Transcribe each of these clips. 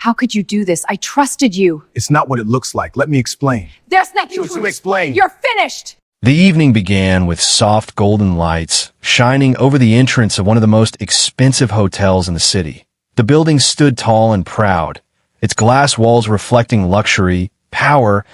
How could you do this? I trusted you. It's not what it looks like. Let me explain. There's nothing To explain. You're finished. The evening began with soft golden lights shining over the entrance of one of the most expensive hotels in the city. The building stood tall and proud, its glass walls reflecting luxury, power,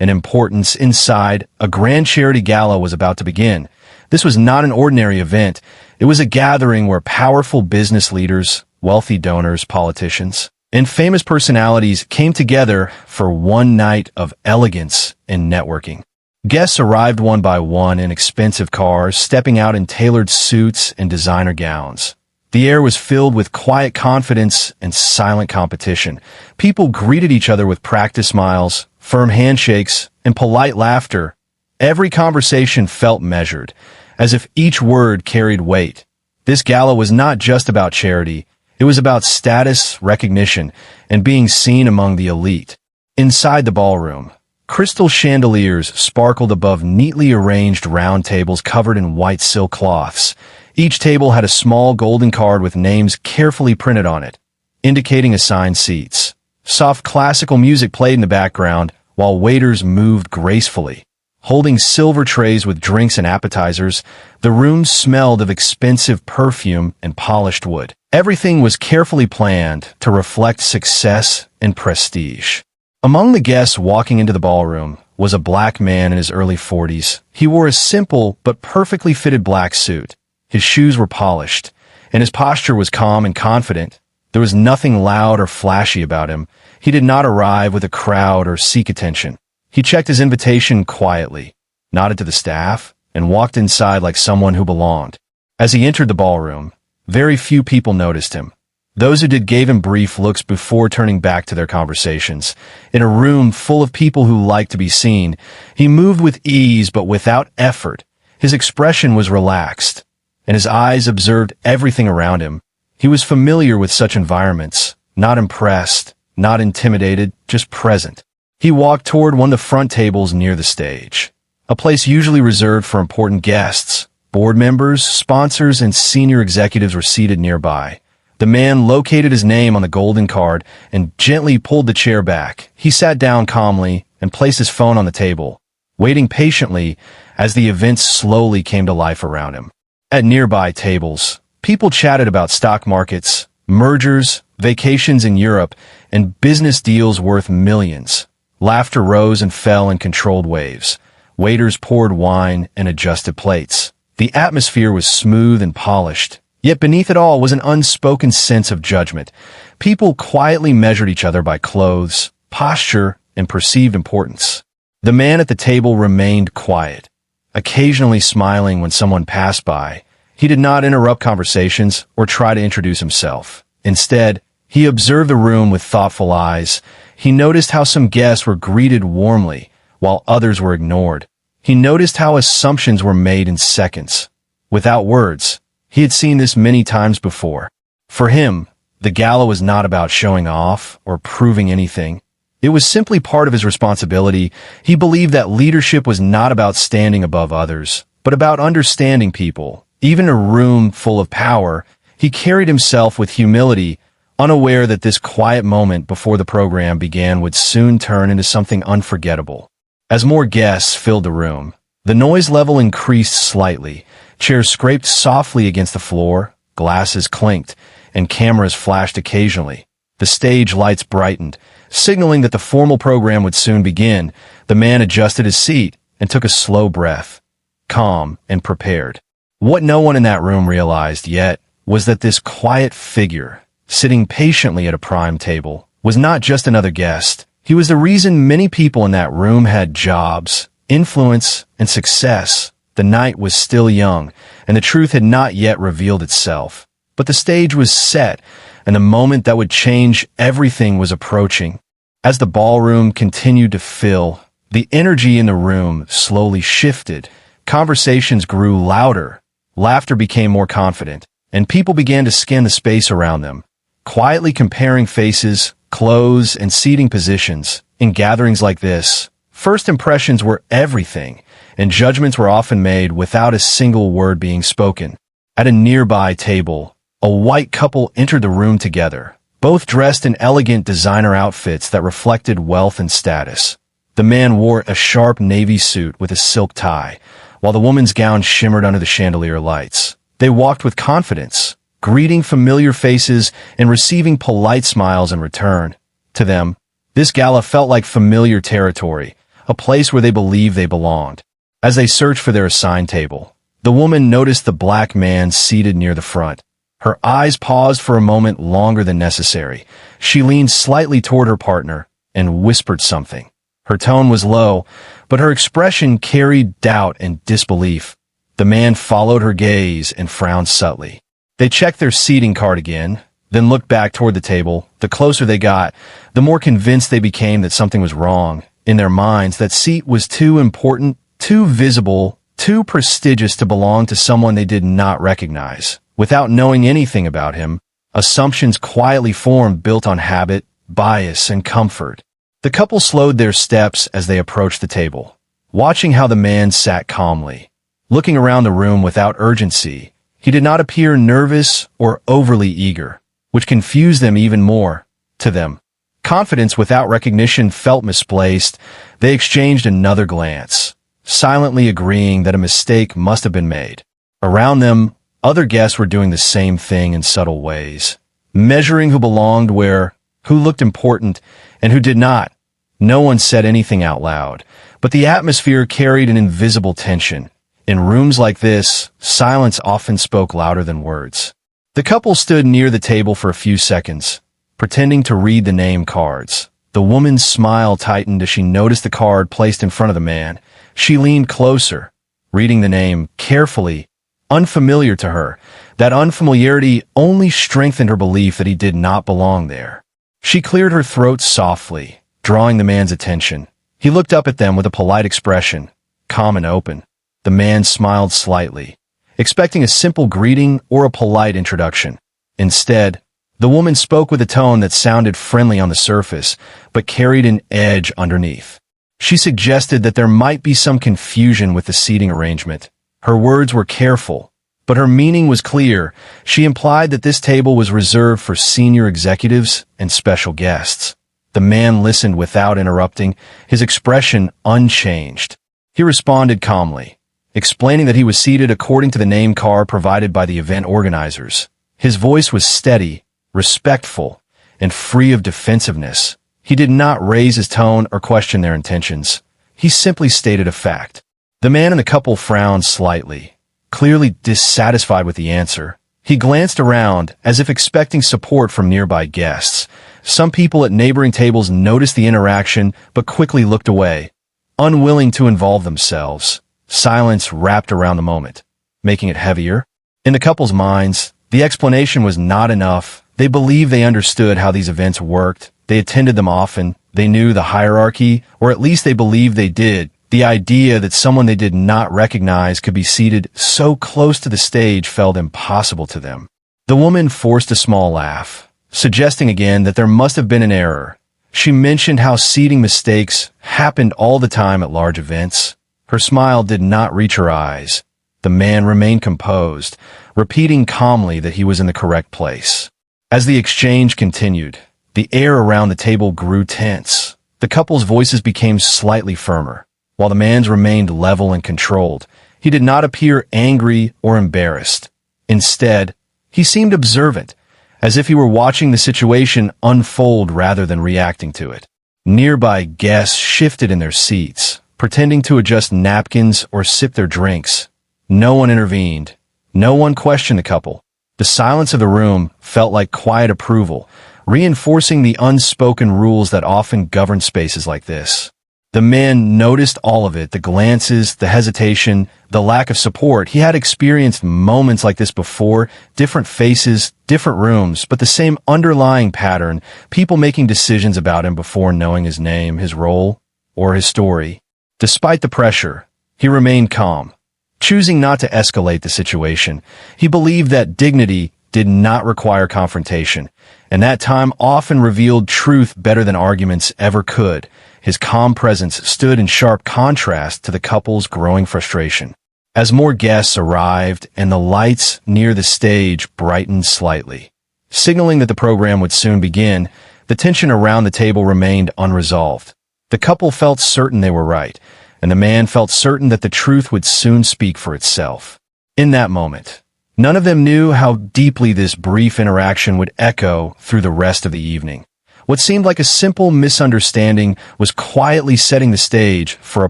and importance. Inside, a grand charity gala was about to begin. This was not an ordinary event. It was a gathering where powerful business leaders, wealthy donors, politicians, and famous personalities came together for one night of elegance and networking. Guests arrived one by one in expensive cars, stepping out in tailored suits and designer gowns. The air was filled with quiet confidence and silent competition. People greeted each other with practiced smiles, firm handshakes, and polite laughter. Every conversation felt measured, as if each word carried weight. This gala was not just about charity. It was about status, recognition, and being seen among the elite. Inside the ballroom, crystal chandeliers sparkled above neatly arranged round tables covered in white silk cloths. Each table had a small golden card with names carefully printed on it, indicating assigned seats. Soft classical music played in the background, while waiters moved gracefully. Holding silver trays with drinks and appetizers, the room smelled of expensive perfume and polished wood. Everything was carefully planned to reflect success and prestige. Among the guests walking into the ballroom was a black man in his early 40s. He wore a simple but perfectly fitted black suit. His shoes were polished, and his posture was calm and confident. There was nothing loud or flashy about him. He did not arrive with a crowd or seek attention. He checked his invitation quietly, nodded to the staff, and walked inside like someone who belonged. As he entered the ballroom, very few people noticed him. Those who did gave him brief looks before turning back to their conversations. In a room full of people who liked to be seen, he moved with ease but without effort. His expression was relaxed, and his eyes observed everything around him. He was familiar with such environments, not impressed, not intimidated, just present. He walked toward one of the front tables near the stage, a place usually reserved for important guests. Board members, sponsors, and senior executives were seated nearby. The man located his name on the golden card and gently pulled the chair back. He sat down calmly and placed his phone on the table, waiting patiently as the events slowly came to life around him. At nearby tables, people chatted about stock markets, mergers, vacations in Europe, and business deals worth millions. Laughter rose and fell in controlled waves. Waiters poured wine and adjusted plates. The atmosphere was smooth and polished, yet beneath it all was an unspoken sense of judgment. People quietly measured each other by clothes, posture, and perceived importance. The man at the table remained quiet, occasionally smiling when someone passed by. He did not interrupt conversations or try to introduce himself. Instead, he observed the room with thoughtful eyes. He noticed how some guests were greeted warmly, while others were ignored. He noticed how assumptions were made in seconds. Without words, he had seen this many times before. For him, the gala was not about showing off or proving anything. It was simply part of his responsibility. He believed that leadership was not about standing above others, but about understanding people. Even in a room full of power, he carried himself with humility, unaware that this quiet moment before the program began would soon turn into something unforgettable. As more guests filled the room, the noise level increased slightly. Chairs scraped softly against the floor, glasses clinked, and cameras flashed occasionally. The stage lights brightened, signaling that the formal program would soon begin. The man adjusted his seat and took a slow breath, calm and prepared. What no one in that room realized yet was that this quiet figure, sitting patiently at a prime table, was not just another guest. He was the reason many people in that room had jobs, influence, and success. The night was still young, and the truth had not yet revealed itself. But the stage was set, and the moment that would change everything was approaching. As the ballroom continued to fill, the energy in the room slowly shifted. Conversations grew louder, laughter became more confident, and people began to scan the space around them, quietly comparing faces, clothes, and seating positions. In gatherings like this, first impressions were everything, and judgments were often made without a single word being spoken. At a nearby table, a white couple entered the room together, both dressed in elegant designer outfits that reflected wealth and status. The man wore a sharp navy suit with a silk tie, while the woman's gown shimmered under the chandelier lights. They walked with confidence, greeting familiar faces and receiving polite smiles in return. To them, this gala felt like familiar territory, a place where they believed they belonged. As they searched for their assigned table, the woman noticed the black man seated near the front. Her eyes paused for a moment longer than necessary. She leaned slightly toward her partner and whispered something. Her tone was low, but her expression carried doubt and disbelief. The man followed her gaze and frowned subtly. They checked their seating card again, then looked back toward the table. The closer they got, the more convinced they became that something was wrong. In their minds, that seat was too important, too visible, too prestigious to belong to someone they did not recognize. Without knowing anything about him, assumptions quietly formed built on habit, bias, and comfort. The couple slowed their steps as they approached the table, watching how the man sat calmly, looking around the room without urgency. He did not appear nervous or overly eager, which confused them even more. To them, confidence without recognition felt misplaced. They exchanged another glance, silently agreeing that a mistake must have been made. Around them, other guests were doing the same thing in subtle ways, measuring who belonged where, who looked important, and who did not. No one said anything out loud, but the atmosphere carried an invisible tension. In rooms like this, silence often spoke louder than words. The couple stood near the table for a few seconds, pretending to read the name cards. The woman's smile tightened as she noticed the card placed in front of the man. She leaned closer, reading the name carefully, unfamiliar to her. That unfamiliarity only strengthened her belief that he did not belong there. She cleared her throat softly, drawing the man's attention. He looked up at them with a polite expression, calm and open. The man smiled slightly, expecting a simple greeting or a polite introduction. Instead, the woman spoke with a tone that sounded friendly on the surface, but carried an edge underneath. She suggested that there might be some confusion with the seating arrangement. Her words were careful, but her meaning was clear. She implied that this table was reserved for senior executives and special guests. The man listened without interrupting, his expression unchanged. He responded calmly, explaining that he was seated according to the name card provided by the event organizers. His voice was steady, respectful, and free of defensiveness. He did not raise his tone or question their intentions. He simply stated a fact. The man and the couple frowned slightly, clearly dissatisfied with the answer. He glanced around as if expecting support from nearby guests. Some people at neighboring tables noticed the interaction but quickly looked away, unwilling to involve themselves. Silence wrapped around the moment, making it heavier. In the couple's minds, the explanation was not enough. They believed they understood how these events worked. They attended them often. They knew the hierarchy, or at least they believed they did. The idea that someone they did not recognize could be seated so close to the stage felt impossible to them. The woman forced a small laugh, suggesting again that there must have been an error. She mentioned how seating mistakes happened all the time at large events. Her smile did not reach her eyes. The man remained composed, repeating calmly that he was in the correct place. As the exchange continued, the air around the table grew tense. The couple's voices became slightly firmer, while the man's remained level and controlled. He did not appear angry or embarrassed. Instead, he seemed observant, as if he were watching the situation unfold rather than reacting to it. Nearby guests shifted in their seats, pretending to adjust napkins or sip their drinks. No one intervened. No one questioned the couple. The silence of the room felt like quiet approval, reinforcing the unspoken rules that often govern spaces like this. The man noticed all of it, the glances, the hesitation, the lack of support. He had experienced moments like this before, different faces, different rooms, but the same underlying pattern, people making decisions about him before knowing his name, his role, or his story. Despite the pressure, he remained calm, choosing not to escalate the situation. He believed that dignity did not require confrontation, and that time often revealed truth better than arguments ever could. His calm presence stood in sharp contrast to the couple's growing frustration. As more guests arrived and the lights near the stage brightened slightly, signaling that the program would soon begin. The tension around the table remained unresolved. The couple felt certain they were right, and the man felt certain that the truth would soon speak for itself. In that moment, none of them knew how deeply this brief interaction would echo through the rest of the evening. What seemed like a simple misunderstanding was quietly setting the stage for a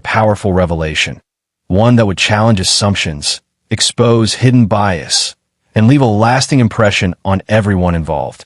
powerful revelation, one that would challenge assumptions, expose hidden bias, and leave a lasting impression on everyone involved.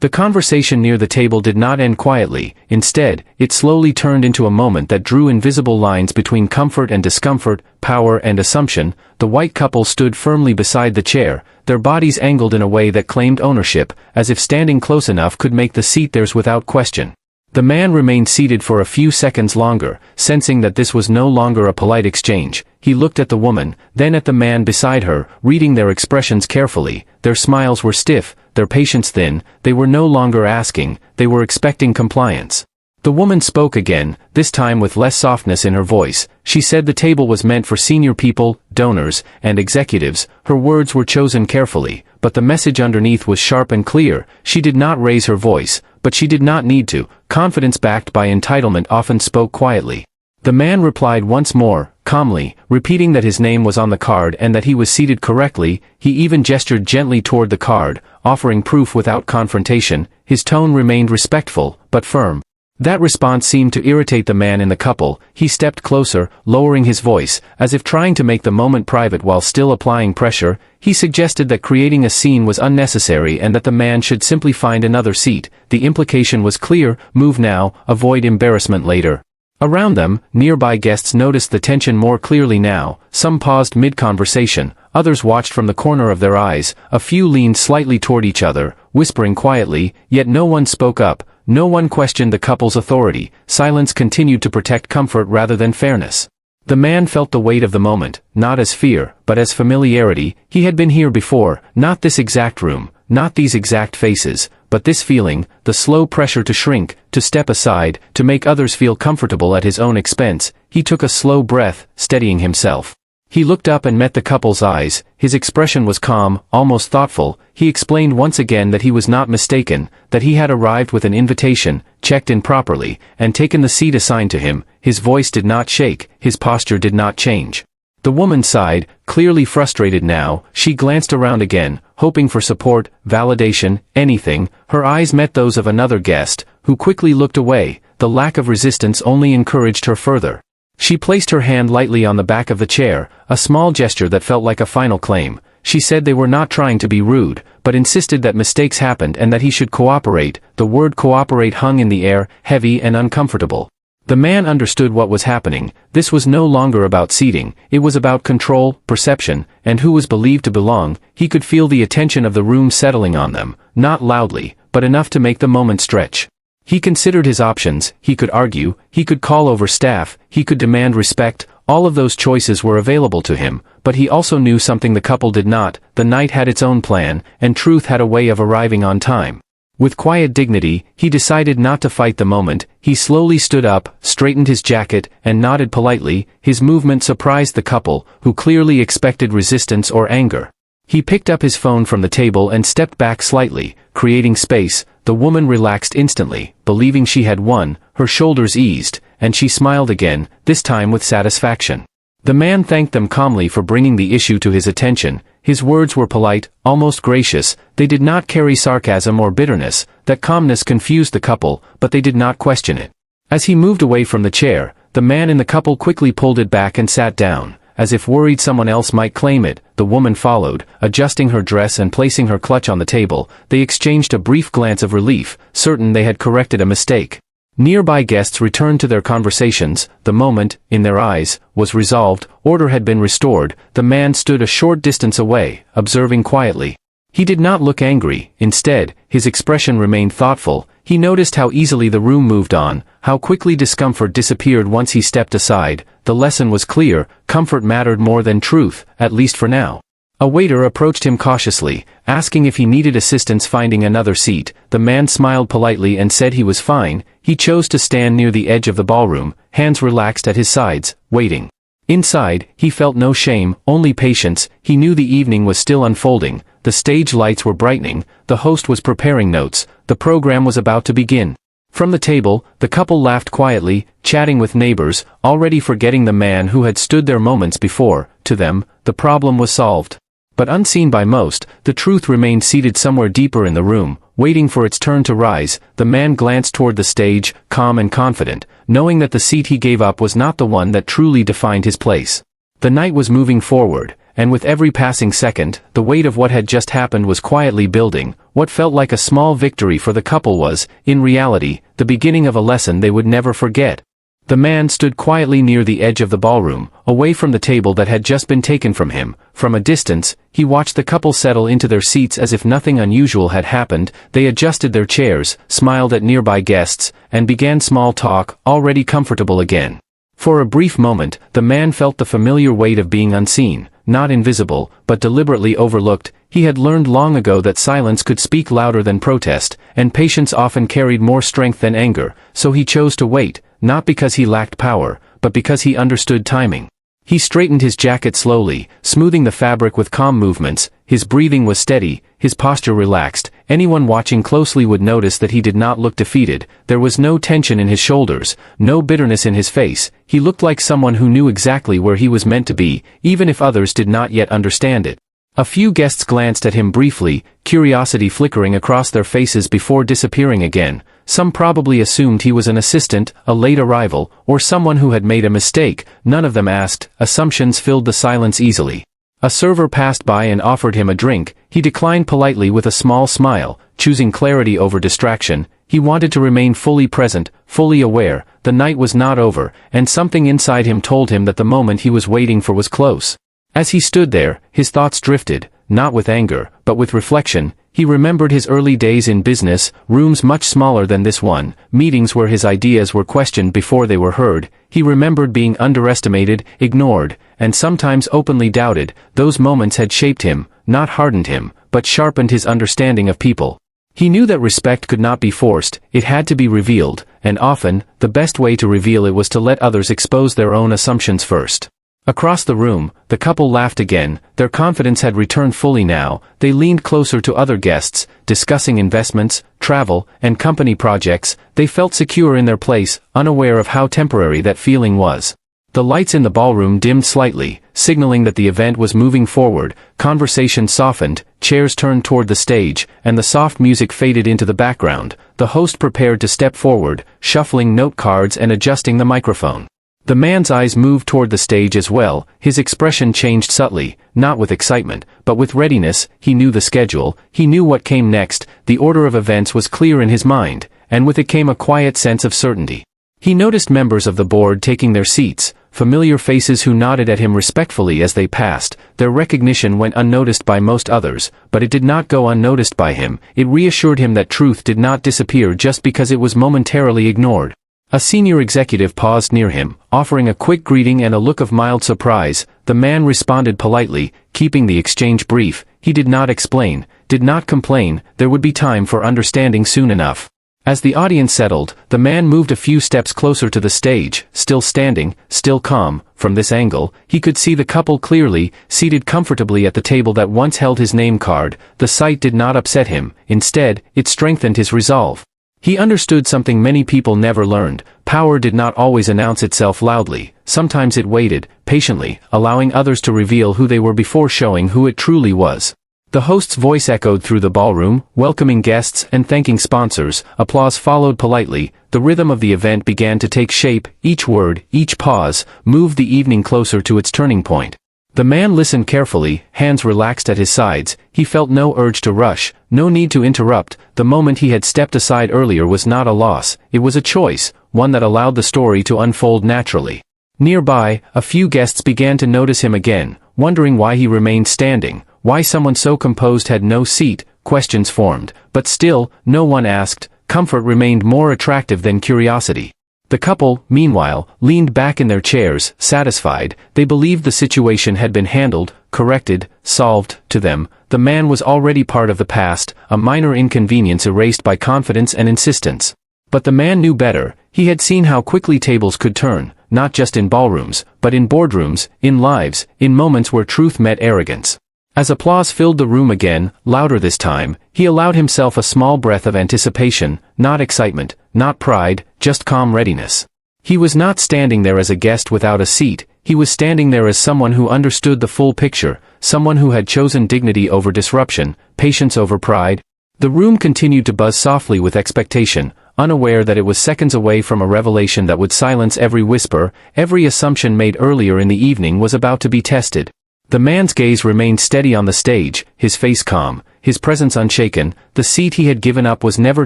The conversation near the table did not end quietly. Instead, it slowly turned into a moment that drew invisible lines between comfort and discomfort, power and assumption. The white couple stood firmly beside the chair, their bodies angled in a way that claimed ownership, as if standing close enough could make the seat theirs without question. The man remained seated for a few seconds longer, sensing that this was no longer a polite exchange. He looked at the woman, then at the man beside her, reading their expressions carefully. Their smiles were stiff, their patience thin. They were no longer asking, they were expecting compliance. The woman spoke again, this time with less softness in her voice. She said the table was meant for senior people, donors, and executives. Her words were chosen carefully, but the message underneath was sharp and clear. She did not raise her voice, but she did not need to. Confidence backed by entitlement often spoke quietly. The man replied once more, calmly, repeating that his name was on the card and that he was seated correctly. He even gestured gently toward the card, offering proof without confrontation. His tone remained respectful, but firm. That response seemed to irritate the man in the couple. He stepped closer, lowering his voice, as if trying to make the moment private while still applying pressure. He suggested that creating a scene was unnecessary and that the man should simply find another seat. The implication was clear: move now, avoid embarrassment later. Around them, nearby guests noticed the tension more clearly now. Some paused mid-conversation, others watched from the corner of their eyes, a few leaned slightly toward each other, whispering quietly, yet no one spoke up. No one questioned the couple's authority. Silence continued to protect comfort rather than fairness. The man felt the weight of the moment, not as fear, but as familiarity. He had been here before, not this exact room, not these exact faces, but this feeling, the slow pressure to shrink, to step aside, to make others feel comfortable at his own expense. He took a slow breath, steadying himself. He looked up and met the couple's eyes. His expression was calm, almost thoughtful. He explained once again that he was not mistaken, that he had arrived with an invitation, checked in properly, and taken the seat assigned to him. His voice did not shake, his posture did not change. The woman sighed, clearly frustrated now. She glanced around again, hoping for support, validation, anything. Her eyes met those of another guest, who quickly looked away. The lack of resistance only encouraged her further. She placed her hand lightly on the back of the chair, a small gesture that felt like a final claim. She said they were not trying to be rude, but insisted that mistakes happened and that he should cooperate. The word cooperate hung in the air, heavy and uncomfortable. The man understood what was happening. This was no longer about seating, it was about control, perception, and who was believed to belong. He could feel the attention of the room settling on them, not loudly, but enough to make the moment stretch. He considered his options. He could argue, he could call over staff, he could demand respect. All of those choices were available to him, but he also knew something the couple did not. The night had its own plan, and truth had a way of arriving on time. With quiet dignity, he decided not to fight the moment. He slowly stood up, straightened his jacket, and nodded politely. His movement surprised the couple, who clearly expected resistance or anger. He picked up his phone from the table and stepped back slightly, creating space. The woman relaxed instantly, believing she had won. Her shoulders eased, and she smiled again, this time with satisfaction. The man thanked them calmly for bringing the issue to his attention. His words were polite, almost gracious. They did not carry sarcasm or bitterness. That calmness confused the couple, but they did not question it. As he moved away from the chair, the man in the couple quickly pulled it back and sat down, as if worried someone else might claim it. The woman followed, adjusting her dress and placing her clutch on the table. They exchanged a brief glance of relief, certain they had corrected a mistake. Nearby guests returned to their conversations. The moment, in their eyes, was resolved. Order had been restored. The man stood a short distance away, observing quietly. He did not look angry. Instead, his expression remained thoughtful. He noticed how easily the room moved on, how quickly discomfort disappeared once he stepped aside. The lesson was clear: comfort mattered more than truth, at least for now. A waiter approached him cautiously, asking if he needed assistance finding another seat. The man smiled politely and said he was fine. He chose to stand near the edge of the ballroom, hands relaxed at his sides, waiting. Inside, he felt no shame, only patience. He knew the evening was still unfolding. the stage lights were brightening, the host was preparing notes, the program was about to begin. From the table, the couple laughed quietly, chatting with neighbors, already forgetting the man who had stood there moments before. To them, the problem was solved. But unseen by most, the truth remained seated somewhere deeper in the room, waiting for its turn to rise. The man glanced toward the stage, calm and confident, knowing that the seat he gave up was not the one that truly defined his place. The night was moving forward, and with every passing second, the weight of what had just happened was quietly building. What felt like a small victory for the couple was, in reality, the beginning of a lesson they would never forget. The man stood quietly near the edge of the ballroom, away from the table that had just been taken from him. From a distance, he watched the couple settle into their seats as if nothing unusual had happened. They adjusted their chairs, smiled at nearby guests, and began small talk, already comfortable again. For a brief moment, the man felt the familiar weight of being unseen, not invisible, but deliberately overlooked. He had learned long ago that silence could speak louder than protest, and patience often carried more strength than anger, so he chose to wait, not because he lacked power, but because he understood timing. He straightened his jacket slowly, smoothing the fabric with calm movements. His breathing was steady, his posture relaxed. Anyone watching closely would notice that he did not look defeated. There was no tension in his shoulders, no bitterness in his face. He looked like someone who knew exactly where he was meant to be, even if others did not yet understand it. A few guests glanced at him briefly, curiosity flickering across their faces before disappearing again. Some probably assumed he was an assistant, a late arrival, or someone who had made a mistake. None of them asked. Assumptions filled the silence easily. A server passed by and offered him a drink. He declined politely with a small smile, choosing clarity over distraction. He wanted to remain fully present, fully aware. The night was not over, and something inside him told him that the moment he was waiting for was close. As he stood there, his thoughts drifted, not with anger, but with reflection. He remembered his early days in business, rooms much smaller than this one, meetings where his ideas were questioned before they were heard. He remembered being underestimated, ignored, and sometimes openly doubted. Those moments had shaped him, not hardened him, but sharpened his understanding of people. He knew that respect could not be forced, it had to be revealed, and often, the best way to reveal it was to let others expose their own assumptions first. Across the room, the couple laughed again. Their confidence had returned fully now. They leaned closer to other guests, discussing investments, travel, and company projects. They felt secure in their place, unaware of how temporary that feeling was. The lights in the ballroom dimmed slightly, signaling that the event was moving forward. Conversation softened, chairs turned toward the stage, and the soft music faded into the background. The host prepared to step forward, shuffling note cards and adjusting the microphone. The man's eyes moved toward the stage as well. His expression changed subtly, not with excitement, but with readiness. He knew the schedule, he knew what came next. The order of events was clear in his mind, and with it came a quiet sense of certainty. He noticed members of the board taking their seats, familiar faces who nodded at him respectfully as they passed. Their recognition went unnoticed by most others, but it did not go unnoticed by him. It reassured him that truth did not disappear just because it was momentarily ignored. A senior executive paused near him, offering a quick greeting and a look of mild surprise. The man responded politely, keeping the exchange brief. He did not explain, did not complain. There would be time for understanding soon enough. As the audience settled, the man moved a few steps closer to the stage, still standing, still calm. From this angle, he could see the couple clearly, seated comfortably at the table that once held his name card. The sight did not upset him. Instead, it strengthened his resolve. He understood something many people never learned. Power did not always announce itself loudly. Sometimes it waited, patiently, allowing others to reveal who they were before showing who it truly was. The host's voice echoed through the ballroom, welcoming guests and thanking sponsors. Applause followed politely. The rhythm of the event began to take shape. Each word, each pause, moved the evening closer to its turning point. The man listened carefully, hands relaxed at his sides. He felt no urge to rush, no need to interrupt. The moment he had stepped aside earlier was not a loss, it was a choice, one that allowed the story to unfold naturally. Nearby, a few guests began to notice him again, wondering why he remained standing, why someone so composed had no seat. Questions formed, but still, no one asked. Comfort remained more attractive than curiosity. The couple, meanwhile, leaned back in their chairs, satisfied. They believed the situation had been handled, corrected, solved. To them, the man was already part of the past, a minor inconvenience erased by confidence and insistence. But the man knew better. He had seen how quickly tables could turn, not just in ballrooms, but in boardrooms, in lives, in moments where truth met arrogance. As applause filled the room again, louder this time, he allowed himself a small breath of anticipation, not excitement, not pride, just calm readiness. He was not standing there as a guest without a seat, he was standing there as someone who understood the full picture, someone who had chosen dignity over disruption, patience over pride. The room continued to buzz softly with expectation, unaware that it was seconds away from a revelation that would silence every whisper. Every assumption made earlier in the evening was about to be tested. The man's gaze remained steady on the stage, his face calm, his presence unshaken. The seat he had given up was never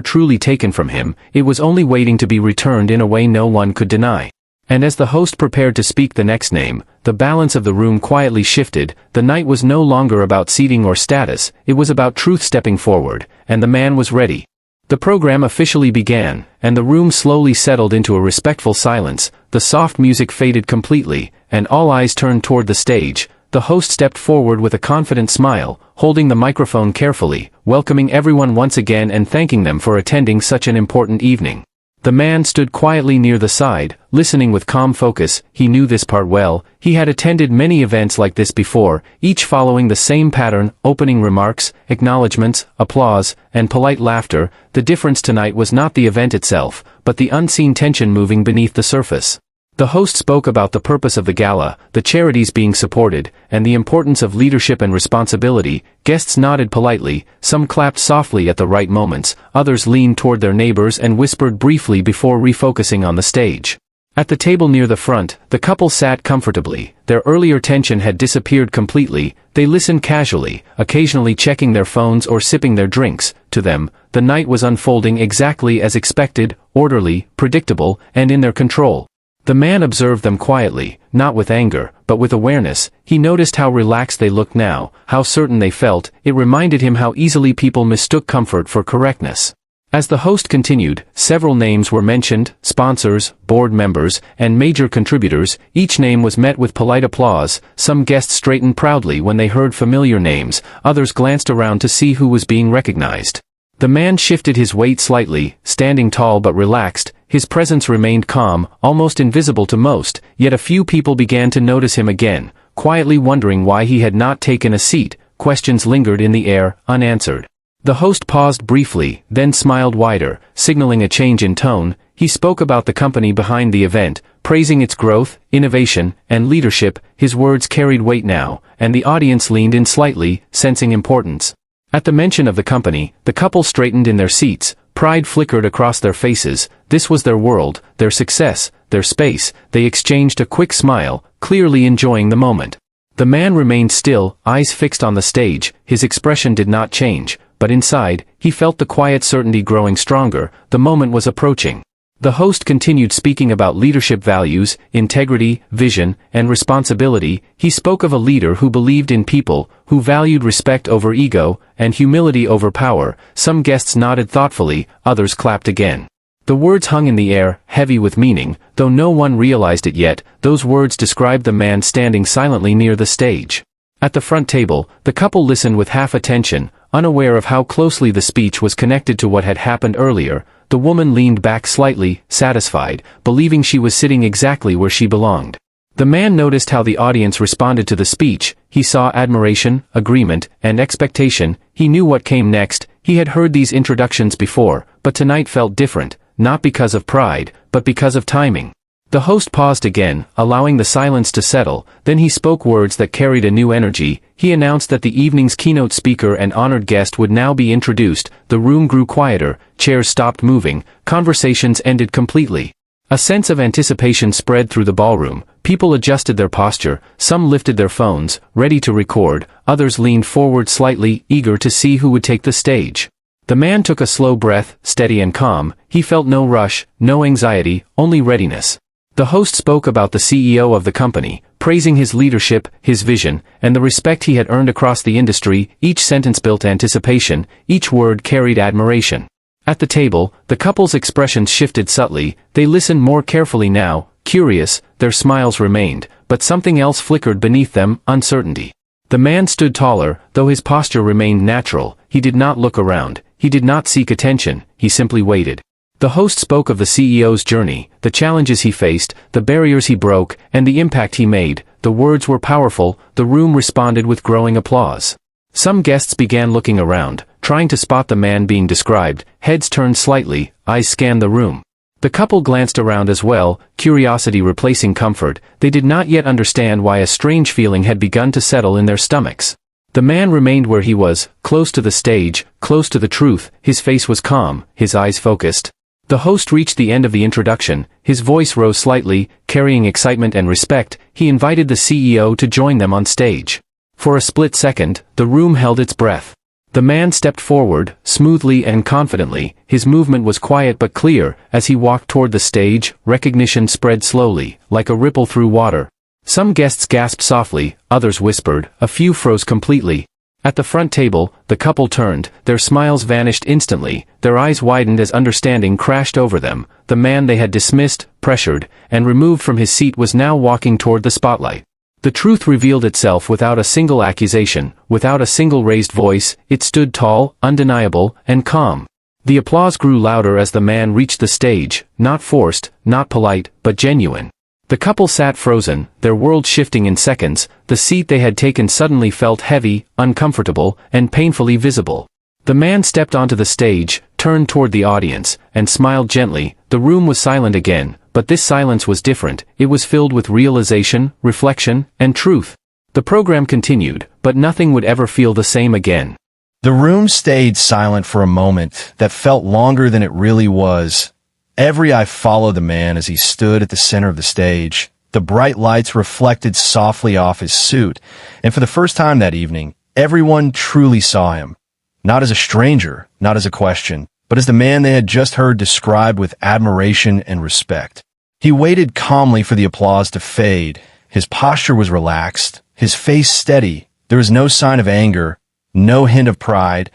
truly taken from him, it was only waiting to be returned in a way no one could deny. And as the host prepared to speak the next name, the balance of the room quietly shifted. The night was no longer about seating or status, it was about truth stepping forward, and the man was ready. The program officially began, and the room slowly settled into a respectful silence. The soft music faded completely, and all eyes turned toward the stage. The host stepped forward with a confident smile, holding the microphone carefully, welcoming everyone once again and thanking them for attending such an important evening. The man stood quietly near the side, listening with calm focus. He knew this part well. He had attended many events like this before, each following the same pattern: opening remarks, acknowledgments, applause, and polite laughter. The difference tonight was not the event itself, but the unseen tension moving beneath the surface. The host spoke about the purpose of the gala, the charities being supported, and the importance of leadership and responsibility. Guests nodded politely, some clapped softly at the right moments, others leaned toward their neighbors and whispered briefly before refocusing on the stage. At the table near the front, the couple sat comfortably. Their earlier tension had disappeared completely. They listened casually, occasionally checking their phones or sipping their drinks. To them, the night was unfolding exactly as expected, orderly, predictable, and in their control. The man observed them quietly, not with anger, but with awareness. He noticed how relaxed they looked now, how certain they felt. It reminded him how easily people mistook comfort for correctness. As the host continued, several names were mentioned: sponsors, board members, and major contributors. Each name was met with polite applause. Some guests straightened proudly when they heard familiar names, others glanced around to see who was being recognized. The man shifted his weight slightly, standing tall but relaxed. His presence remained calm, almost invisible to most, yet a few people began to notice him again, quietly wondering why he had not taken a seat. Questions lingered in the air, unanswered. The host paused briefly, then smiled wider, signaling a change in tone. He spoke about the company behind the event, praising its growth, innovation, and leadership. His words carried weight now, and the audience leaned in slightly, sensing importance. At the mention of the company, the couple straightened in their seats. Pride flickered across their faces. This was their world, their success, their space. They exchanged a quick smile, clearly enjoying the moment. The man remained still, eyes fixed on the stage. His expression did not change, but inside, he felt the quiet certainty growing stronger. The moment was approaching. The host continued speaking about leadership values, integrity, vision, and responsibility. He spoke of a leader who believed in people, who valued respect over ego, and humility over power. Some guests nodded thoughtfully, others clapped again. The words hung in the air, heavy with meaning, though no one realized it yet. Those words described the man standing silently near the stage. At the front table, the couple listened with half attention, unaware of how closely the speech was connected to what had happened earlier. The woman leaned back slightly, satisfied, believing she was sitting exactly where she belonged. The man noticed how the audience responded to the speech. He saw admiration, agreement, and expectation. He knew what came next. He had heard these introductions before, but tonight felt different, not because of pride, but because of timing. The host paused again, allowing the silence to settle. Then he spoke words that carried a new energy. He announced that the evening's keynote speaker and honored guest would now be introduced. The room grew quieter, chairs stopped moving, conversations ended completely. A sense of anticipation spread through the ballroom. People adjusted their posture, some lifted their phones, ready to record, others leaned forward slightly, eager to see who would take the stage. The man took a slow breath, steady and calm. He felt no rush, no anxiety, only readiness. The host spoke about the CEO of the company, praising his leadership, his vision, and the respect he had earned across the industry. Each sentence built anticipation, each word carried admiration. At the table, the couple's expressions shifted subtly. They listened more carefully now, curious. Their smiles remained, but something else flickered beneath them: uncertainty. The man stood taller, though his posture remained natural. He did not look around. He did not seek attention. He simply waited. The host spoke of the CEO's journey, the challenges he faced, the barriers he broke, and the impact he made. The words were powerful, the room responded with growing applause. Some guests began looking around, trying to spot the man being described. Heads turned slightly, eyes scanned the room. The couple glanced around as well, curiosity replacing comfort. They did not yet understand why a strange feeling had begun to settle in their stomachs. The man remained where he was, close to the stage, close to the truth. His face was calm, his eyes focused. The host reached the end of the introduction. His voice rose slightly, carrying excitement and respect. He invited the CEO to join them on stage. For a split second, the room held its breath. The man stepped forward, smoothly and confidently. His movement was quiet but clear. As he walked toward the stage, recognition spread slowly, like a ripple through water. Some guests gasped softly, others whispered, a few froze completely. At the front table, the couple turned, their smiles vanished instantly, their eyes widened as understanding crashed over them. The man they had dismissed, pressured, and removed from his seat was now walking toward the spotlight. The truth revealed itself without a single accusation, without a single raised voice. It stood tall, undeniable, and calm. The applause grew louder as the man reached the stage, not forced, not polite, but genuine. The couple sat frozen, their world shifting in seconds. The seat they had taken suddenly felt heavy, uncomfortable, and painfully visible. The man stepped onto the stage, turned toward the audience, and smiled gently. The room was silent again, but this silence was different. It was filled with realization, reflection, and truth. The program continued, but nothing would ever feel the same again. The room stayed silent for a moment that felt longer than it really was. Every eye followed the man as he stood at the center of the stage. The bright lights reflected softly off his suit, and for the first time that evening, everyone truly saw him. Not as a stranger, not as a question, but as the man they had just heard described with admiration and respect. He waited calmly for the applause to fade. His posture was relaxed, his face steady. There was no sign of anger, no hint of pride,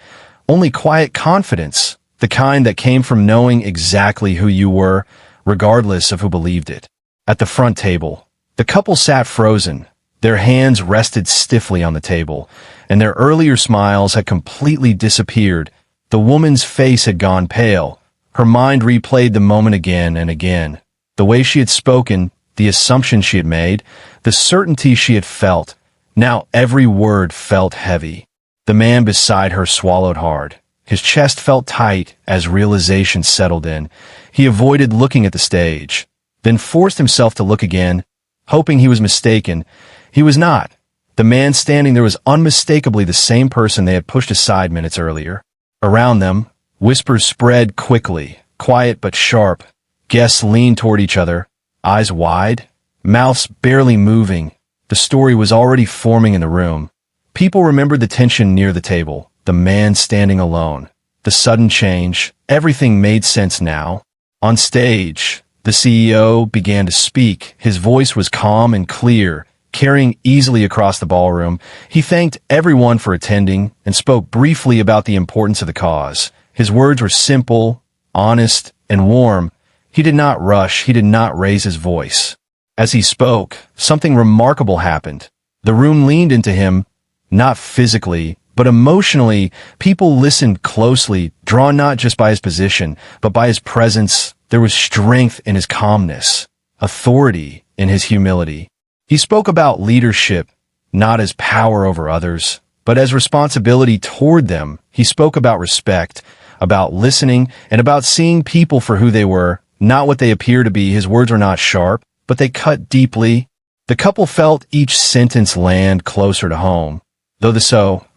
only quiet confidence, the kind that came from knowing exactly who you were, regardless of who believed it. At the front table, the couple sat frozen. Their hands rested stiffly on the table, and their earlier smiles had completely disappeared. The woman's face had gone pale. Her mind replayed the moment again and again. The way she had spoken, the assumptions she had made, the certainty she had felt. Now every word felt heavy. The man beside her swallowed hard. His chest felt tight as realization settled in. He avoided looking at the stage, then forced himself to look again, hoping he was mistaken. He was not. The man standing there was unmistakably the same person they had pushed aside minutes earlier. Around them, whispers spread quickly, quiet but sharp. Guests leaned toward each other, eyes wide, mouths barely moving. The story was already forming in the room. People remembered the tension near the table, the man standing alone, the sudden change. Everything made sense now. On stage, the CEO began to speak. His voice was calm and clear, carrying easily across the ballroom. He thanked everyone for attending and spoke briefly about the importance of the cause. His words were simple, honest, and warm. He did not rush. He did not raise his voice. As he spoke, something remarkable happened. The room leaned into him, not physically, but emotionally. People listened closely, drawn not just by his position, but by his presence. There was strength in his calmness, authority in his humility. He spoke about leadership, not as power over others, but as responsibility toward them. He spoke about respect, about listening, and about seeing people for who they were, not what they appear to be. His words were not sharp, but they cut deeply. The couple felt each sentence land closer to home. Though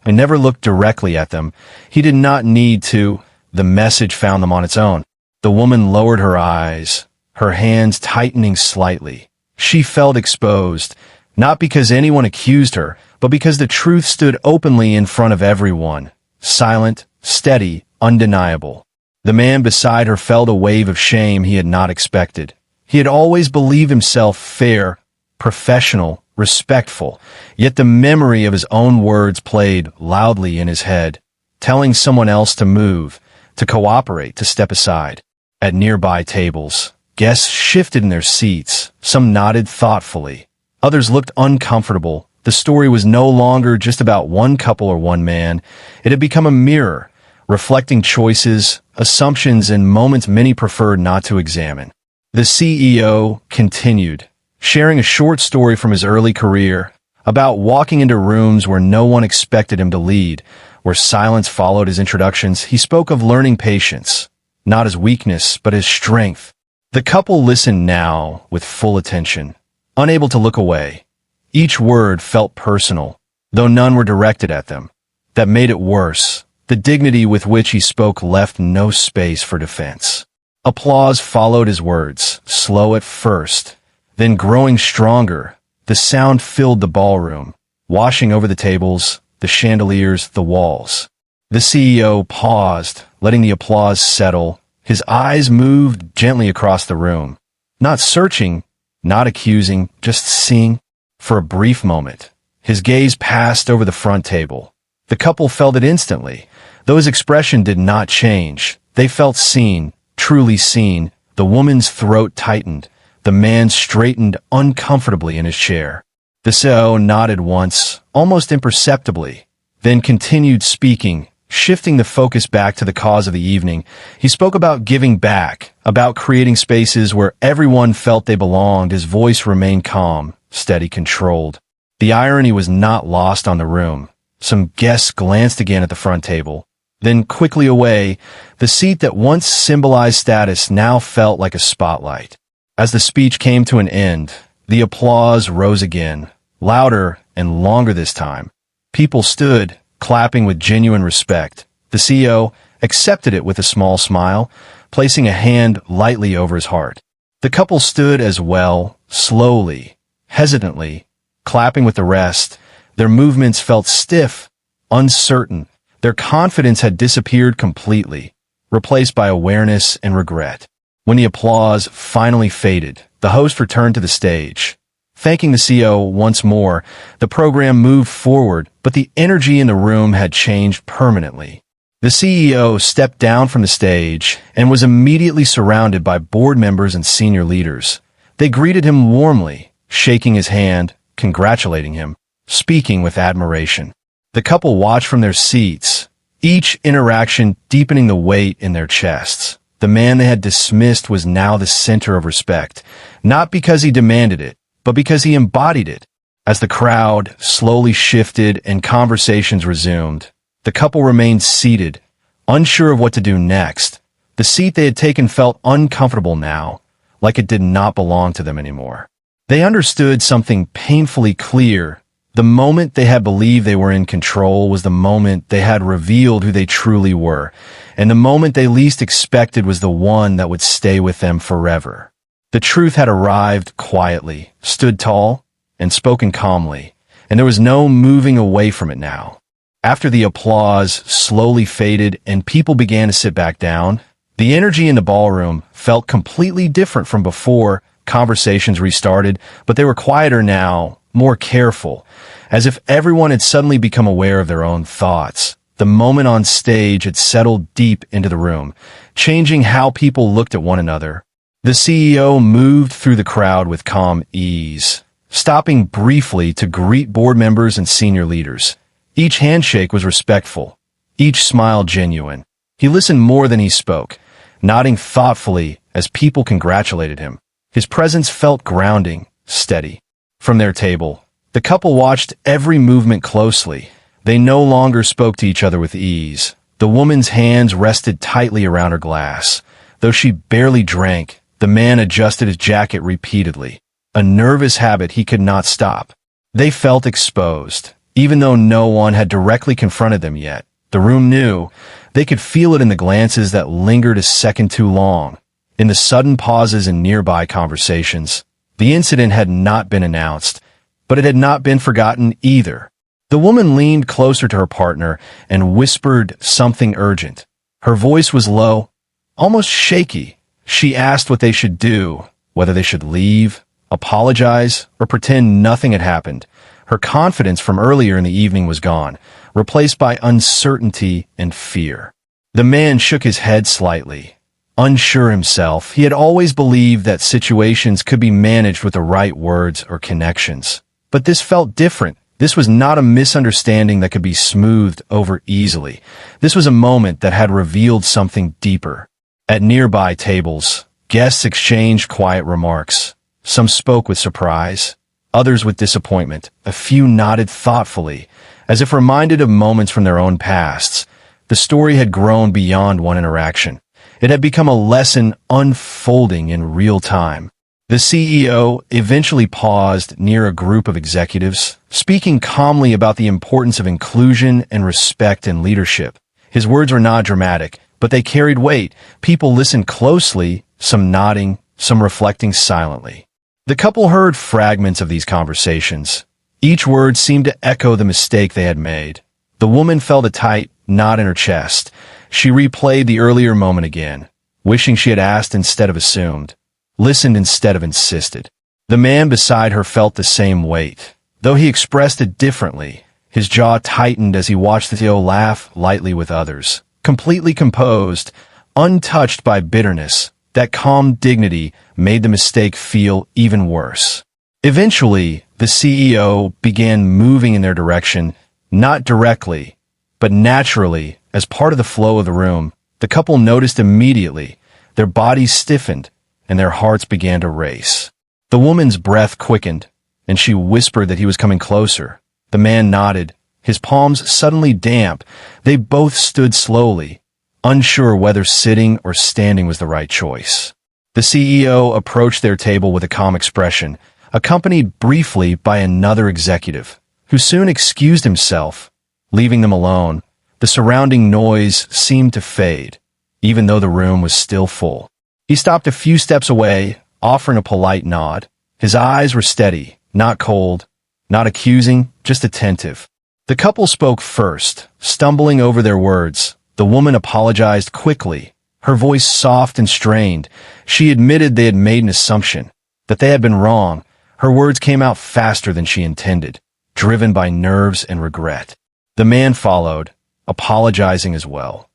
he never looked directly at them. He did not need to. The message found them on its own. The woman lowered her eyes, her hands tightening slightly. She felt exposed, not because anyone accused her, but because the truth stood openly in front of everyone. Silent, steady, undeniable. The man beside her felt a wave of shame he had not expected. He had always believed himself fair, professional, respectful, yet the memory of his own words played loudly in his head, telling someone else to move, to cooperate, to step aside. At nearby tables, guests shifted in their seats. Some nodded thoughtfully. Others looked uncomfortable. The story was no longer just about one couple or one man. It had become a mirror, reflecting choices, assumptions, and moments many preferred not to examine. The CEO continued, sharing a short story from his early career about walking into rooms where no one expected him to lead, where silence followed his introductions. He spoke of learning patience, not as weakness, but as strength. The couple listened now with full attention, unable to look away. Each word felt personal, though none were directed at them. That made it worse. The dignity with which he spoke left no space for defense. Applause followed his words, slow at first, then growing stronger. The sound filled the ballroom, washing over the tables, the chandeliers, the walls. The CEO paused, letting the applause settle. His eyes moved gently across the room, not searching, not accusing, just seeing. For a brief moment, his gaze passed over the front table. The couple felt it instantly, though his expression did not change. They felt seen, truly seen. The woman's throat tightened. The man straightened uncomfortably in his chair. The CEO nodded once, almost imperceptibly, then continued speaking, shifting the focus back to the cause of the evening. He spoke about giving back, about creating spaces where everyone felt they belonged. His voice remained calm, steady, controlled. The irony was not lost on the room. Some guests glanced again at the front table, then quickly away. The seat that once symbolized status now felt like a spotlight. As the speech came to an end, the applause rose again, louder and longer this time. People stood, clapping with genuine respect. The CEO accepted it with a small smile, placing a hand lightly over his heart. The couple stood as well, slowly, hesitantly, clapping with the rest. Their movements felt stiff, uncertain. Their confidence had disappeared completely, replaced by awareness and regret. When the applause finally faded, the host returned to the stage. Thanking the CEO once more, the program moved forward, but the energy in the room had changed permanently. The CEO stepped down from the stage and was immediately surrounded by board members and senior leaders. They greeted him warmly, shaking his hand, congratulating him, speaking with admiration. The couple watched from their seats, each interaction deepening the weight in their chests. The man they had dismissed was now the center of respect, not because he demanded it, but because he embodied it. As the crowd slowly shifted and conversations resumed, the couple remained seated, unsure of what to do next. The seat they had taken felt uncomfortable now, like it did not belong to them anymore. They understood something painfully clear. The moment they had believed they were in control was the moment they had revealed who they truly were, and the moment they least expected was the one that would stay with them forever. The truth had arrived quietly, stood tall, and spoken calmly, and there was no moving away from it now. After the applause slowly faded and people began to sit back down, the energy in the ballroom felt completely different from before. Conversations restarted, but they were quieter now, more careful, as if everyone had suddenly become aware of their own thoughts. The moment on stage had settled deep into the room, changing how people looked at one another. The CEO moved through the crowd with calm ease, stopping briefly to greet board members and senior leaders. Each handshake was respectful, each smile genuine. He listened more than he spoke, nodding thoughtfully as people congratulated him. His presence felt grounding, steady. From their table, the couple watched every movement closely. They no longer spoke to each other with ease. The woman's hands rested tightly around her glass. Though she barely drank, the man adjusted his jacket repeatedly, a nervous habit he could not stop. They felt exposed, even though no one had directly confronted them yet. The room knew. They could feel it in the glances that lingered a second too long, in the sudden pauses in nearby conversations. The incident had not been announced, but it had not been forgotten either. The woman leaned closer to her partner and whispered something urgent. Her voice was low, almost shaky. She asked what they should do, whether they should leave, apologize, or pretend nothing had happened. Her confidence from earlier in the evening was gone, replaced by uncertainty and fear. The man shook his head slightly. Unsure himself, he had always believed that situations could be managed with the right words or connections. But this felt different. This was not a misunderstanding that could be smoothed over easily. This was a moment that had revealed something deeper. At nearby tables, guests exchanged quiet remarks. Some spoke with surprise, others with disappointment. A few nodded thoughtfully, as if reminded of moments from their own pasts. The story had grown beyond one interaction. It had become a lesson unfolding in real time. The CEO eventually paused near a group of executives, speaking calmly about the importance of inclusion and respect in leadership. His words were not dramatic, but they carried weight. People listened closely, some nodding, some reflecting silently. The couple heard fragments of these conversations. Each word seemed to echo the mistake they had made. The woman felt a tight knot in her chest. She replayed the earlier moment again, wishing she had asked instead of assumed, listened instead of insisted. The man beside her felt the same weight. Though he expressed it differently, his jaw tightened as he watched the CEO laugh lightly with others. Completely composed, untouched by bitterness, that calm dignity made the mistake feel even worse. Eventually, the CEO began moving in their direction, not directly, but naturally, as part of the flow of the room. The couple noticed immediately. Their bodies stiffened, and their hearts began to race. The woman's breath quickened, and she whispered that he was coming closer. The man nodded, his palms suddenly damp. They both stood slowly, unsure whether sitting or standing was the right choice. The CEO approached their table with a calm expression, accompanied briefly by another executive, who soon excused himself, leaving them alone. The surrounding noise seemed to fade, even though the room was still full. He stopped a few steps away, offering a polite nod. His eyes were steady, not cold, not accusing, just attentive. The couple spoke first, stumbling over their words. The woman apologized quickly, her voice soft and strained. She admitted they had made an assumption, that they had been wrong. Her words came out faster than she intended, driven by nerves and regret. The man followed, apologizing as well.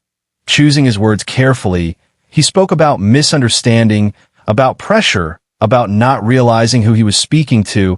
Choosing his words carefully, he spoke about misunderstanding, about pressure, about not realizing who he was speaking to.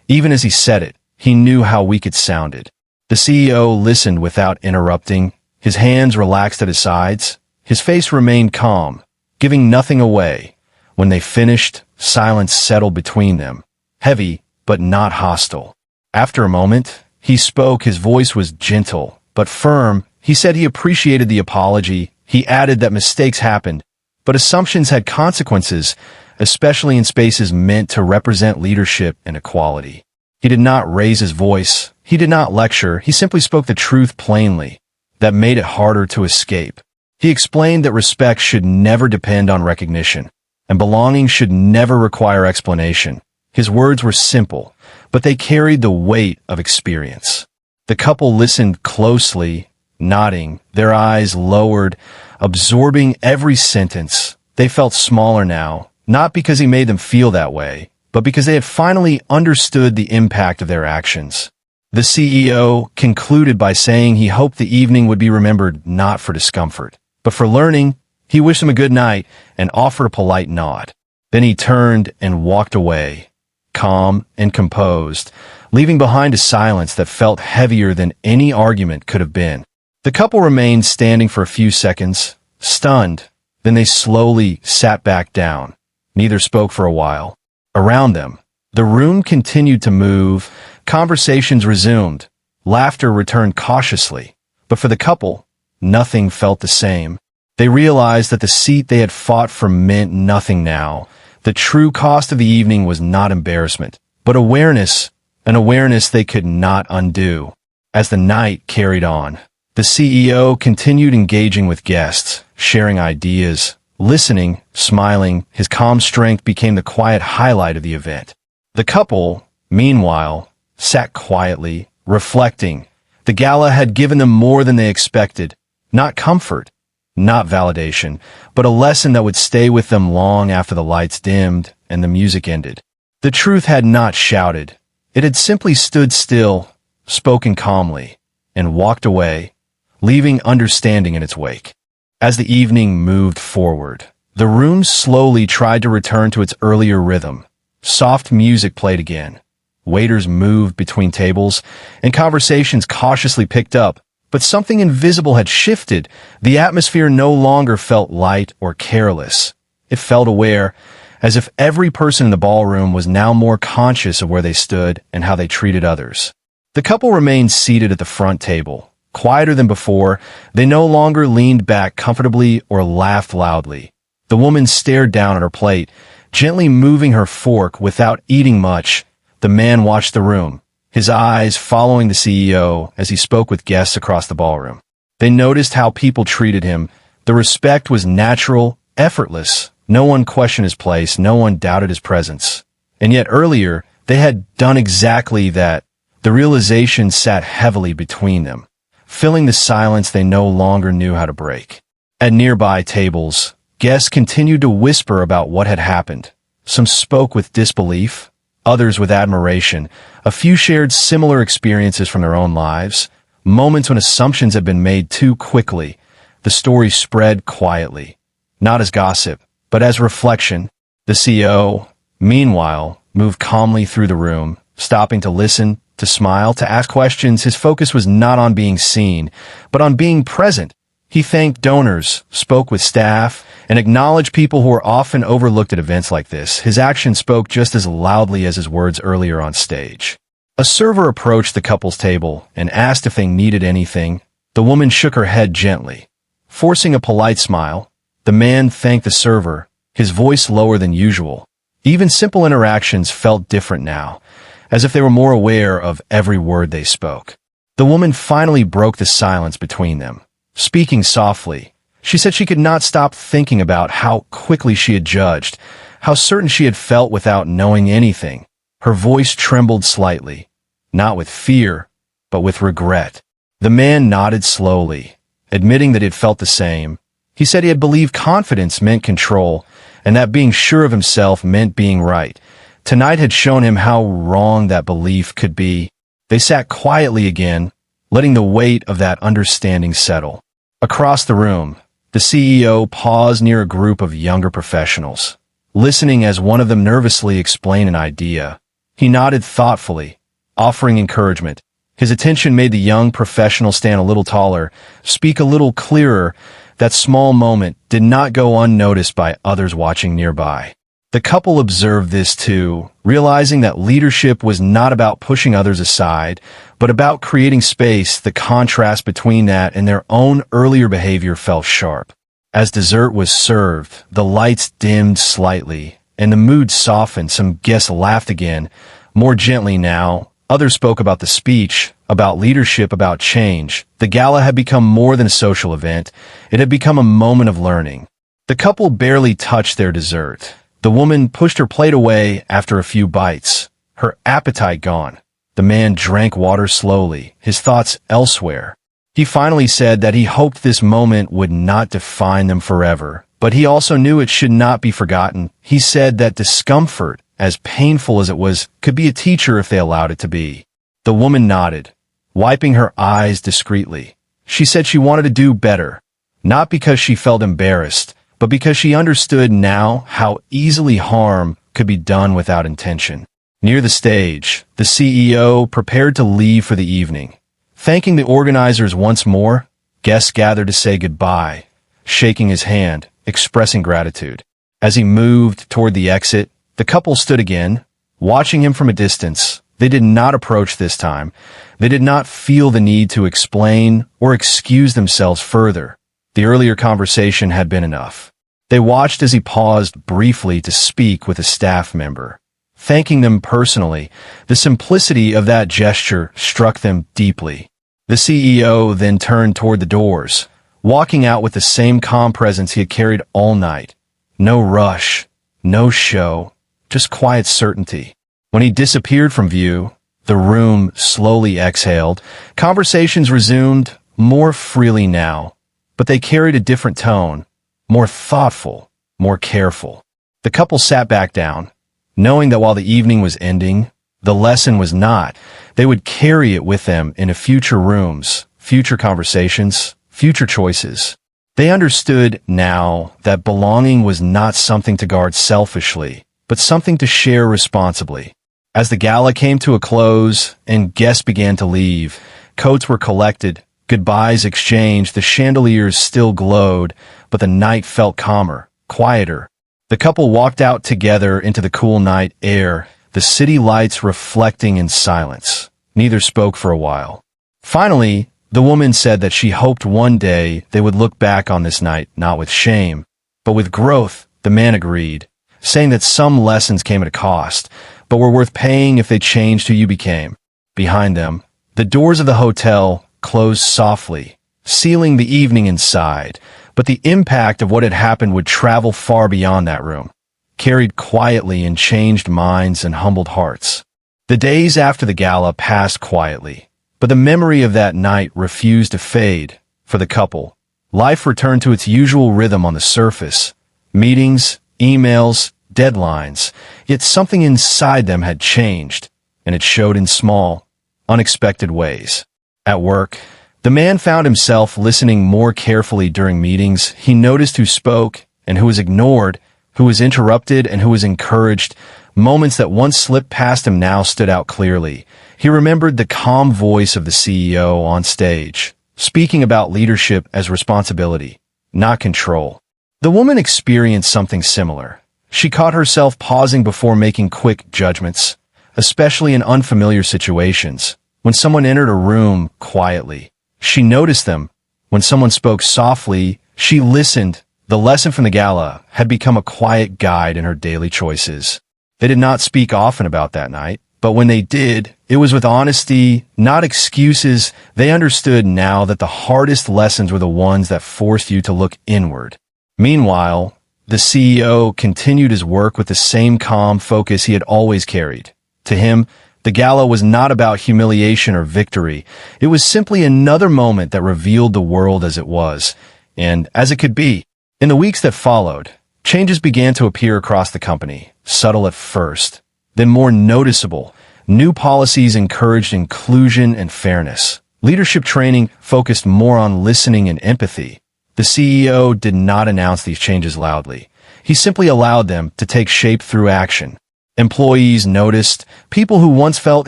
Even as he said it, he knew how weak it sounded. The CEO listened without interrupting. His hands relaxed at his sides. His face remained calm, giving nothing away. When they finished, silence settled between them, heavy but not hostile. After a moment, he spoke. His voice was gentle but firm. He said he appreciated the apology. He added that mistakes happened, but assumptions had consequences, especially in spaces meant to represent leadership and equality. He did not raise his voice. He did not lecture. He simply spoke the truth plainly. That made it harder to escape. He explained that respect should never depend on recognition, and belonging should never require explanation. His words were simple, but they carried the weight of experience. The couple listened closely, nodding, their eyes lowered, absorbing every sentence. They felt smaller now, not because he made them feel that way, but because they had finally understood the impact of their actions. The CEO concluded by saying he hoped the evening would be remembered not for discomfort, but for learning. He wished them a good night and offered a polite nod. Then he turned and walked away, calm and composed, leaving behind a silence that felt heavier than any argument could have been. The couple remained standing for a few seconds, stunned. Then they slowly sat back down. Neither spoke for a while. Around them, the room continued to move. Conversations resumed. Laughter returned cautiously. But for the couple, nothing felt the same. They realized that the seat they had fought for meant nothing now. The true cost of the evening was not embarrassment, but awareness, an awareness they could not undo. As the night carried on, the CEO continued engaging with guests, sharing ideas, listening, smiling. His calm strength became the quiet highlight of the event. The couple, meanwhile, sat quietly, reflecting. The gala had given them more than they expected. Not comfort, not validation, but a lesson that would stay with them long after the lights dimmed and the music ended. The truth had not shouted. It had simply stood still, spoken calmly, and walked away, leaving understanding in its wake. As the evening moved forward, the room slowly tried to return to its earlier rhythm. Soft music played again. Waiters moved between tables, and conversations cautiously picked up. But something invisible had shifted. The atmosphere no longer felt light or careless. It felt aware, as if every person in the ballroom was now more conscious of where they stood and how they treated others. The couple remained seated at the front table. Quieter than before, they no longer leaned back comfortably or laughed loudly. The woman stared down at her plate, gently moving her fork without eating much. The man watched the room, his eyes following the CEO as he spoke with guests across the ballroom. They noticed how people treated him. The respect was natural, effortless. No one questioned his place, no one doubted his presence. And yet earlier, they had done exactly that. The realization sat heavily between them, filling the silence they no longer knew how to break. At nearby tables, guests continued to whisper about what had happened. Some spoke with disbelief, others with admiration. A few shared similar experiences from their own lives, moments when assumptions had been made too quickly. The story spread quietly, not as gossip, but as reflection. The CEO, meanwhile, moved calmly through the room, stopping to listen, to smile, to ask questions. His focus was not on being seen, but on being present. He thanked donors, spoke with staff, and acknowledged people who are often overlooked at events like this. His actions spoke just as loudly as his words earlier on stage. A server approached the couple's table and asked if they needed anything. The woman shook her head gently. Forcing a polite smile, the man thanked the server, his voice lower than usual. Even simple interactions felt different now, as if they were more aware of every word they spoke. The woman finally broke the silence between them. Speaking softly, she said she could not stop thinking about how quickly she had judged, how certain she had felt without knowing anything. Her voice trembled slightly, not with fear, but with regret. The man nodded slowly, admitting that he had felt the same. He said he had believed confidence meant control, and that being sure of himself meant being right. Tonight had shown him how wrong that belief could be. They sat quietly again, letting the weight of that understanding settle. Across the room, the CEO paused near a group of younger professionals, listening as one of them nervously explained an idea. He nodded thoughtfully, offering encouragement. His attention made the young professional stand a little taller, speak a little clearer. That small moment did not go unnoticed by others watching nearby. The couple observed this too, realizing that leadership was not about pushing others aside, but about creating space. The contrast between that and their own earlier behavior fell sharp. As dessert was served, the lights dimmed slightly, and the mood softened. Some guests laughed again, more gently now. Others spoke about the speech, about leadership, about change. The gala had become more than a social event. It had become a moment of learning. The couple barely touched their dessert. The woman pushed her plate away after a few bites, her appetite gone. The man drank water slowly, his thoughts elsewhere. He finally said that he hoped this moment would not define them forever, but he also knew it should not be forgotten. He said that discomfort, as painful as it was, could be a teacher if they allowed it to be. The woman nodded, wiping her eyes discreetly. She said she wanted to do better, not because she felt embarrassed, but because she understood now how easily harm could be done without intention. Near the stage, the CEO prepared to leave for the evening. Thanking the organizers once more, guests gathered to say goodbye, shaking his hand, expressing gratitude. As he moved toward the exit, the couple stood again, watching him from a distance. They did not approach this time. They did not feel the need to explain or excuse themselves further. The earlier conversation had been enough. They watched as he paused briefly to speak with a staff member. Thanking them personally, the simplicity of that gesture struck them deeply. The CEO then turned toward the doors, walking out with the same calm presence he had carried all night. No rush, no show, just quiet certainty. When he disappeared from view, the room slowly exhaled. Conversations resumed, more freely now, but they carried a different tone, more thoughtful, more careful. The couple sat back down, knowing that while the evening was ending, the lesson was not. They would carry it with them into future rooms, future conversations, future choices. They understood now that belonging was not something to guard selfishly, but something to share responsibly. As the gala came to a close and guests began to leave, coats were collected, goodbyes exchanged, the chandeliers still glowed, but the night felt calmer, quieter. The couple walked out together into the cool night air, the city lights reflecting in silence. Neither spoke for a while. Finally, the woman said that she hoped one day they would look back on this night not with shame, but with growth. The man agreed, saying that some lessons came at a cost, but were worth paying if they changed who you became. Behind them, the doors of the hotel closed softly, sealing the evening inside, but the impact of what had happened would travel far beyond that room, carried quietly in changed minds and humbled hearts. The days after the gala passed quietly, but the memory of that night refused to fade. For the couple, life returned to its usual rhythm on the surface: meetings, emails, deadlines, yet something inside them had changed, and it showed in small, unexpected ways. At work, the man found himself listening more carefully during meetings. He noticed who spoke and who was ignored, who was interrupted and who was encouraged. Moments that once slipped past him now stood out clearly. He remembered the calm voice of the CEO on stage, speaking about leadership as responsibility, not control. The woman experienced something similar. She caught herself pausing before making quick judgments, especially in unfamiliar situations. When someone entered a room quietly, she noticed them. When someone spoke softly, she listened. The lesson from the gala had become a quiet guide in her daily choices. They did not speak often about that night, but when they did, it was with honesty, not excuses. They understood now that the hardest lessons were the ones that forced you to look inward. Meanwhile, the CEO continued his work with the same calm focus he had always carried. To him, the gala was not about humiliation or victory. It was simply another moment that revealed the world as it was, and as it could be. In the weeks that followed, changes began to appear across the company, subtle at first, then more noticeable. New policies encouraged inclusion and fairness. Leadership training focused more on listening and empathy. The CEO did not announce these changes loudly. He simply allowed them to take shape through action. Employees noticed. People who once felt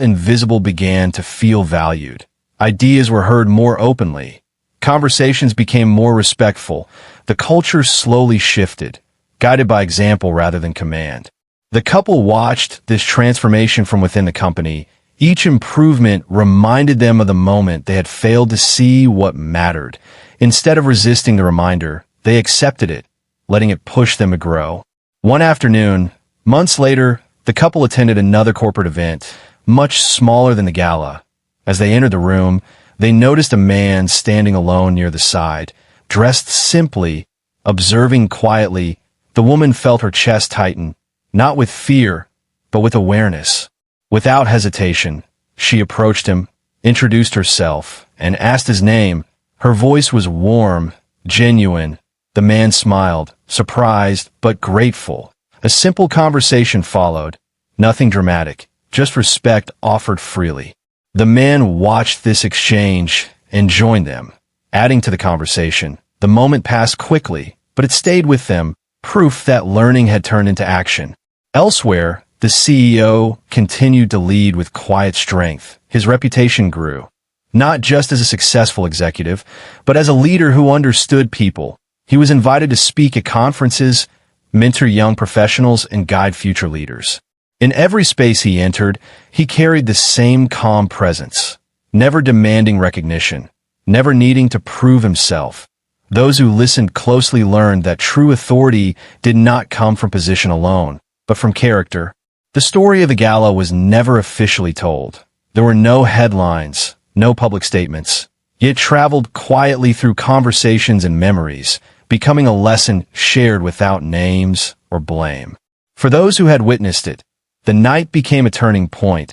invisible began to feel valued. Ideas were heard more openly. Conversations became more respectful. The culture slowly shifted, guided by example rather than command. The couple watched this transformation from within the company. Each improvement reminded them of the moment they had failed to see what mattered. Instead of resisting the reminder, they accepted it, letting it push them to grow. One afternoon, months later, the couple attended another corporate event, much smaller than the gala. As they entered the room, they noticed a man standing alone near the side, dressed simply, observing quietly. The woman felt her chest tighten, not with fear, but with awareness. Without hesitation, she approached him, introduced herself, and asked his name. Her voice was warm, genuine. The man smiled, surprised but grateful. A simple conversation followed. Nothing dramatic, just respect offered freely. The man watched this exchange and joined them, adding to the conversation. The moment passed quickly, but it stayed with them, proof that learning had turned into action. Elsewhere, the CEO continued to lead with quiet strength. His reputation grew, not just as a successful executive, but as a leader who understood people. He was invited to speak at conferences, mentor young professionals, and guide future leaders. In every space he entered, he carried the same calm presence, never demanding recognition, never needing to prove himself. Those who listened closely learned that true authority did not come from position alone, but from character. The story of the gala was never officially told. There were no headlines, no public statements. It traveled quietly through conversations and memories, becoming a lesson shared without names or blame. For those who had witnessed it, the night became a turning point,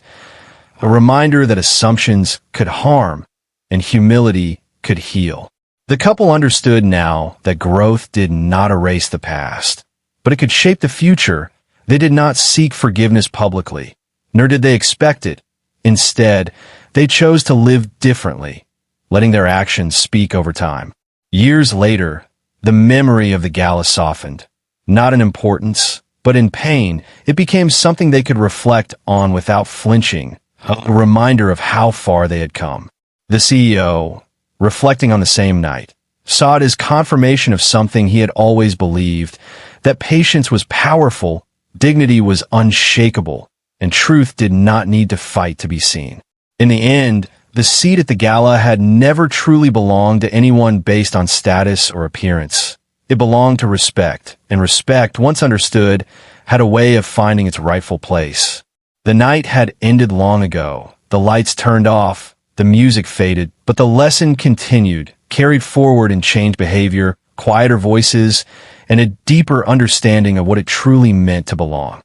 a reminder that assumptions could harm and humility could heal. The couple understood now that growth did not erase the past, but it could shape the future. They did not seek forgiveness publicly, nor did they expect it. Instead, they chose to live differently, letting their actions speak over time. Years later, the memory of the gala softened, not in importance, But in pain, it became something they could reflect on without flinching, a reminder of how far they had come. The CEO, reflecting on the same night, saw it as confirmation of something he had always believed, that patience was powerful, dignity was unshakable, and truth did not need to fight to be seen. In the end, the seat at the gala had never truly belonged to anyone based on status or appearance. It belonged to respect, and respect, once understood, had a way of finding its rightful place. The night had ended long ago. The lights turned off, the music faded, but the lesson continued, carried forward in changed behavior, quieter voices, and a deeper understanding of what it truly meant to belong.